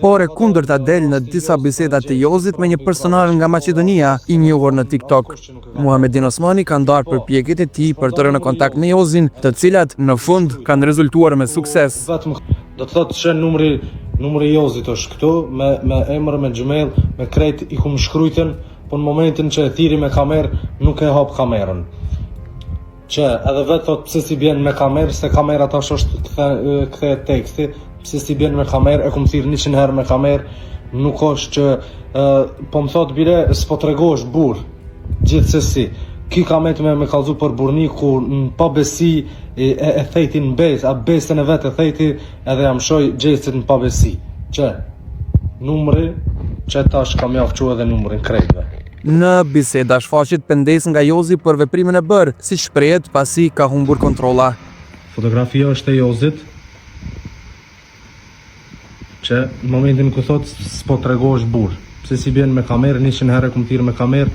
por e kundërta del në disa biseda të Jozit me një personazh nga Maqedonia i njohur në TikTok. Muhamedin Osmani ka ndarë përpjekjet e tij për të rënë në kontakt me Jozin, të cilat në fund kanë rezultuar me sukses. Do të thotë që numri Jozit është këtu, me emër, me Gmail, me krejt i kum shkrujtën, po në momentin që e thiri me kamerë, nuk e hap kamerën. Që edhe vetë thot pse si bjen me kamerë, se kamera tash është kthehet teksti, pse si bjen me kamerë, e kum thirr 100 herë me kamerë, nuk është që po më thot bire s'po tregosh burr. Gjithsesi, ki kamet me kallzu për burniku në pa besi e thejti në bes, a besën e vetë e thejti edhe jam shoj gjesit në pa besi. Që numri që tash kam javëqu edhe numrin krejtve. Në biseda shfaqet pendes nga Jozi për veprimin e bërë, si shprehet pasi ka humbur kontrolla. Fotografia është e Jozit, që në momentin ku thot s'po tregosh burr. Pse si bjen me kamerë, 100 herë kum thirr me kamerë,